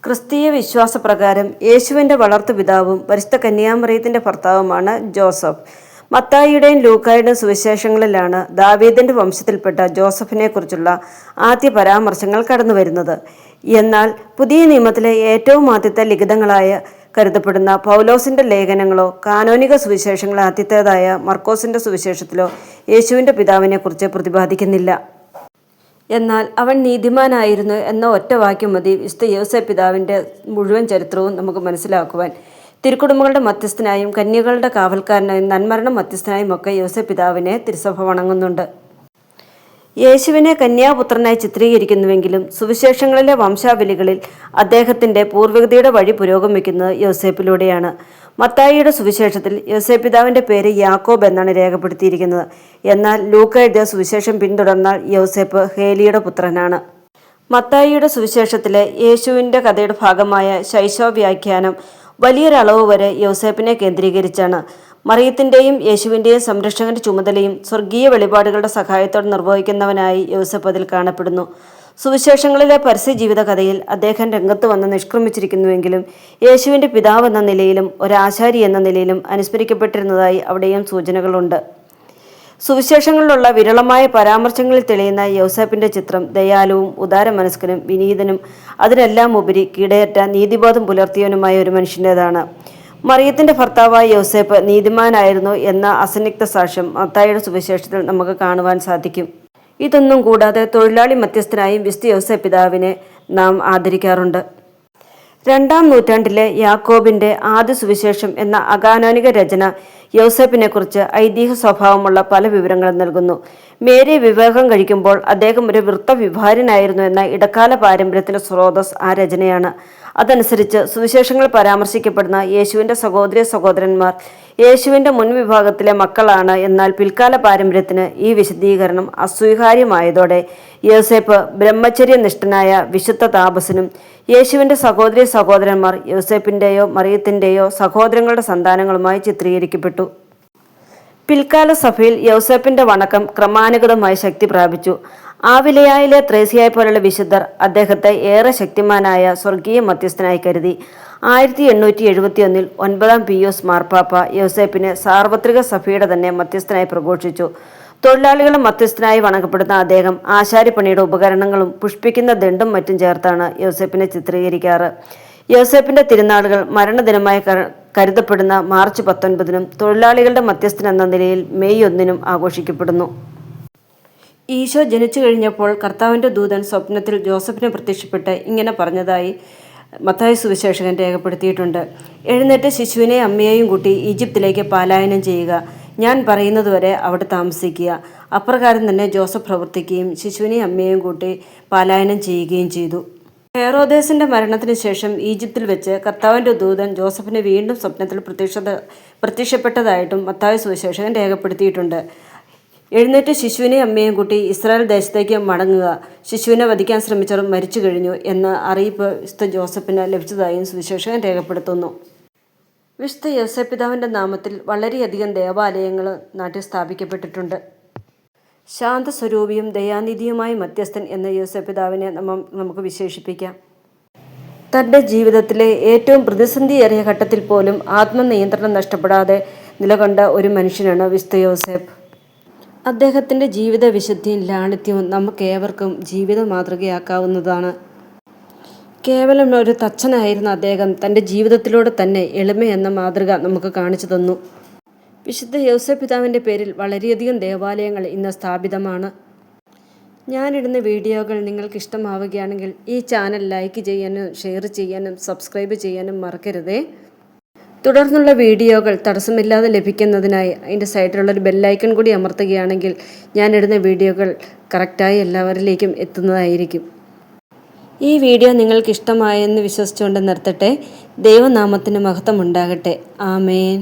ക്രിസ്തീയ വിശ്വാസപ്രകാരം യേശുവിൻ്റെ വളർത്തുപിതാവും പരിശുദ്ധ കന്യാമറിയത്തിൻ്റെ ഭർത്താവുമാണ് ജോസഫ്. മത്തായിയുടെയും ലൂക്കായുടെയും സുവിശേഷങ്ങളിലാണ് ദാവീദിൻ്റെ വംശത്തിൽപ്പെട്ട ജോസഫിനെക്കുറിച്ചുള്ള ആദ്യ പരാമർശങ്ങൾ കടന്നുവരുന്നത്. എന്നാൽ പുതിയ നിയമത്തിലെ ഏറ്റവും ആദ്യത്തെ ലിഖിതങ്ങളായ കരുതപ്പെടുന്ന പൗലോസിൻ്റെ ലേഖനങ്ങളോ കാനോനിക സുവിശേഷങ്ങളോ ആദ്യത്തേതായ മർക്കോസിൻ്റെ സുവിശേഷത്തിലോ യേശുവിൻ്റെ പിതാവിനെക്കുറിച്ച് പ്രതിപാദിക്കുന്നില്ല. എന്നാൽ അവൻ നീതിമാനായിരുന്നു എന്ന ഒറ്റ വാക്യം മതി വിശുദ്ധ യോസേപ്പ് പിതാവിൻ്റെ മുഴുവൻ ചരിത്രവും നമുക്ക് മനസ്സിലാക്കുവാൻ. തിരുക്കുടുംബങ്ങളുടെ മധ്യസ്ഥനായും കന്യകളുടെ കാവൽക്കാരനായും നന്മരണം മധ്യസ്ഥനായും ഒക്കെ യോസേപ്പ് പിതാവിനെ തിരുസഭ വണങ്ങുന്നുണ്ട്. യേശുവിനെ കന്യാപുത്രനായി ചിത്രീകരിക്കുന്നുവെങ്കിലും സുവിശേഷങ്ങളിലെ വംശാവലികളിൽ അദ്ദേഹത്തിൻ്റെ പൂർവികതയുടെ വഴി പുരോഗമിക്കുന്നത് യോസേപ്പിലൂടെയാണ്. മത്തായിയുടെ സുവിശേഷത്തിൽ യോസേപ്പ് പിതാവിൻ്റെ പേര് യാക്കോബ് എന്നാണ് രേഖപ്പെടുത്തിയിരിക്കുന്നത്. എന്നാൽ ലൂക്ക എഴുതിയ സുവിശേഷം പിന്തുടർന്നാൽ യോസേപ്പ് ഹേലിയുടെ പുത്രനാണ്. മത്തായിയുടെ സുവിശേഷത്തിലെ യേശുവിൻ്റെ കഥയുടെ ഭാഗമായ ശൈശവ വ്യാഖ്യാനം വലിയൊരളവ് വരെ യോസേപ്പിനെ കേന്ദ്രീകരിച്ചാണ്. മറിയത്തിൻ്റെയും യേശുവിൻ്റെയും സംരക്ഷകന്റെ ചുമതലയും സ്വർഗീയ വെളിപാടുകളുടെ സഹായത്തോടെ നിർവഹിക്കുന്നവനായി യോസേപ്പ് അതിൽ കാണപ്പെടുന്നു. സുവിശേഷങ്ങളിലെ പരസ്യ ജീവിത കഥയിൽ അദ്ദേഹം രംഗത്ത് വന്ന് നിഷ്ക്രമിച്ചിരിക്കുന്നുവെങ്കിലും യേശുവിൻ്റെ പിതാവ് എന്ന നിലയിലും ഒരാശാരി എന്ന നിലയിലും അനുസ്മരിക്കപ്പെട്ടിരുന്നതായി അവിടെയും സൂചനകളുണ്ട്. സുവിശേഷങ്ങളിലുള്ള വിരളമായ പരാമർശങ്ങളിൽ തെളിയുന്ന യോസേപ്പിൻ്റെ ചിത്രം ദയാലുവും ഉദാരമനസ്കനും വിനീതനും അതിനെല്ലാം ഉപരി കീടയറ്റ നീതിബോധം പുലർത്തിയവനുമായ ഒരു മനുഷ്യൻ്റേതാണ്. മറിയത്തിൻ്റെ ഭർത്താവായ യോസേപ്പ് നീതിമാനായിരുന്നു എന്ന അസന്നിഗ്ധ സാക്ഷ്യം മത്തായിയുടെ സുവിശേഷത്തിൽ നമുക്ക് കാണുവാൻ സാധിക്കും. ഇതൊന്നും കൂടാതെ തൊഴിലാളി മധ്യസ്ഥനായും വിശുദ്ധ യോസേപ്പ് പിതാവിനെ നാം ആദരിക്കാറുണ്ട്. 2-ാം നൂറ്റാണ്ടിലെ യാക്കോബിൻ്റെ ആദ്യ സുവിശേഷം എന്ന അകാനോനിക രചന യോസേപ്പിനെക്കുറിച്ച് ഐതിഹ്യ സ്വഭാവമുള്ള പല വിവരങ്ങളും നൽകുന്നു. മേരി വിവാഹം കഴിക്കുമ്പോൾ അദ്ദേഹം ഒരു വൃത്തവിഭാര്യനായിരുന്നു എന്ന ഇടക്കാല പാരമ്പര്യത്തിൻ്റെ സ്രോതസ് ആ രചനയാണ്. അതനുസരിച്ച് സുവിശേഷങ്ങൾ പരാമർശിക്കപ്പെടുന്ന യേശുവിൻ്റെ സഹോദരന്മാർ യേശുവിൻ്റെ മുൻവിഭാഗത്തിലെ മക്കളാണ്. എന്നാൽ പിൽക്കാല പാരമ്പര്യത്തിന് ഈ വിശദീകരണം അസ്വീകാര്യമായതോടെ യോസേപ്പ് ബ്രഹ്മചര്യനിഷ്ഠനായ വിശുദ്ധ താപസനും യേശുവിൻ്റെ സഹോദരന്മാർ യോസേപ്പിൻ്റെയോ മറിയത്തിൻ്റെയോ സഹോദരങ്ങളുടെ സന്താനങ്ങളുമായി ചിത്രീകരിക്കപ്പെട്ടു. പിൽക്കാല സഭയിൽ യോസേപ്പിൻ്റെ വണക്കം ക്രമാനുഗതമായി ശക്തി പ്രാപിച്ചു. ആവിലയായിലെ ത്രേസ്യയെ പോലുള്ള വിശുദ്ധർ അദ്ദേഹത്തെ ഏറെ ശക്തിമാനായ സ്വർഗീയ മധ്യസ്ഥനായി കരുതി. 1871 9-ാം പിയൂസ് മാർപ്പാപ്പ യോസേപ്പിനെ സാർവത്രിക സഭയുടെ തന്നെ മധ്യസ്ഥനായി പ്രഘോഷിച്ചു. തൊഴിലാളികളുടെ മധ്യസ്ഥനായി വണങ്ങപ്പെടുന്ന അദ്ദേഹം ആശാരിപ്പണിയുടെ ഉപകരണങ്ങളും പുഷ്പിക്കുന്ന ദണ്ടും മറ്റും ചേർത്താണ് യോസേപ്പിനെ ചിത്രീകരിക്കാറ്. യോസേപ്പിൻ്റെ തിരുനാളുകൾ മരണദിനമായി കരുതപ്പെടുന്ന മാർച്ച് 19-നും തൊഴിലാളികളുടെ മധ്യസ്ഥൻ എന്ന നിലയിൽ മെയ് 1-നും ആഘോഷിക്കപ്പെടുന്നു. ഈശോ ജനിച്ചു കഴിഞ്ഞപ്പോൾ കർത്താവിൻ്റെ ദൂതൻ സ്വപ്നത്തിൽ ജോസഫിന് പ്രത്യക്ഷപ്പെട്ട് ഇങ്ങനെ പറഞ്ഞതായി മത്തായി സുവിശേഷകൻ രേഖപ്പെടുത്തിയിട്ടുണ്ട്. എഴുന്നേറ്റ് ശിശുവിനെ അമ്മയെയും കൂട്ടി ഈജിപ്തിലേക്ക് പലായനം ചെയ്യുക. ഞാൻ പറയുന്നതുവരെ അവിടെ താമസിക്കുക. അപ്രകാരം തന്നെ ജോസഫ് പ്രവർത്തിക്കുകയും ശിശുവിനെയും അമ്മയെയും കൂട്ടി പലായനം ചെയ്യുകയും ചെയ്തു. ഹെറോദേസിൻ്റെ മരണത്തിന് ശേഷം ഈജിപ്തിൽ വെച്ച് കർത്താവിൻ്റെ ദൂതൻ ജോസഫിന് വീണ്ടും സ്വപ്നത്തിൽ പ്രത്യക്ഷപ്പെട്ടതായിട്ടും മത്തായി സുവിശേഷകൻ രേഖപ്പെടുത്തിയിട്ടുണ്ട്. എഴുന്നേറ്റ് ശിശുവിനെയും അമ്മയും കൂട്ടി ഇസ്രായേൽ ദേശത്തേക്ക് മടങ്ങുക. ശിശുവിനെ വധിക്കാൻ ശ്രമിച്ചവർ മരിച്ചു കഴിഞ്ഞു എന്ന അറിയിപ്പ് വിശുദ്ധ ജോസഫിന് ലഭിച്ചതായും സുവിശേഷകൻ രേഖപ്പെടുത്തുന്നു. വിശുദ്ധ യോസേപ്പ് പിതാവിൻ്റെ നാമത്തിൽ വളരെയധികം ദേവാലയങ്ങൾ നാട്ടിൽ സ്ഥാപിക്കപ്പെട്ടിട്ടുണ്ട്. ശാന്തസ്വരൂപിയും ദയാനിധിയുമായ മധ്യസ്ഥൻ എന്ന യോസേപ്പ് പിതാവിനെ നമുക്ക് വിശേഷിപ്പിക്കാം. തൻ്റെ ജീവിതത്തിലെ ഏറ്റവും പ്രതിസന്ധിയേറിയ ഘട്ടത്തിൽ പോലും ആത്മനിയന്ത്രണം നഷ്ടപ്പെടാതെ നിലകൊണ്ട ഒരു മനുഷ്യനാണ് വിശുദ്ധ യോസേപ്പ്. അദ്ദേഹത്തിൻ്റെ ജീവിത വിശുദ്ധിയും ലാളിത്യവും നമുക്കേവർക്കും ജീവിത മാതൃകയാക്കാവുന്നതാണ്. കേവലം ഒരു തച്ചനായിരുന്ന അദ്ദേഹം തൻ്റെ ജീവിതത്തിലൂടെ തന്നെ എളിമയെന്ന മാതൃക നമുക്ക് കാണിച്ചു തന്നു. വിശുദ്ധ യോസേപ്പ് പിതാവിൻ്റെ പേരിൽ വളരെയധികം ദേവാലയങ്ങൾ ഇന്ന് സ്ഥാപിതമാണ്. ഞാനിടുന്ന വീഡിയോകൾ നിങ്ങൾക്ക് ഇഷ്ടമാവുകയാണെങ്കിൽ ഈ ചാനൽ ലൈക്ക് ചെയ്യാനും ഷെയർ ചെയ്യാനും സബ്സ്ക്രൈബ് ചെയ്യാനും മറക്കരുതേ. തുടർന്നുള്ള വീഡിയോകൾ തടസ്സമില്ലാതെ ലഭിക്കുന്നതിനായി അതിൻ്റെ സൈഡിലുള്ളൊരു ബെല്ലൈക്കൺ കൂടി അമർത്തുകയാണെങ്കിൽ ഞാനിടുന്ന വീഡിയോകൾ കറക്റ്റായി എല്ലാവരിലേക്കും എത്തുന്നതായിരിക്കും. ഈ വീഡിയോ നിങ്ങൾക്ക് ഇഷ്ടമായെന്ന് വിശ്വസിച്ചുകൊണ്ട് നിർത്തട്ടെ. ദൈവനാമത്തിന് മഹത്വം ഉണ്ടാകട്ടെ. ആമേൻ.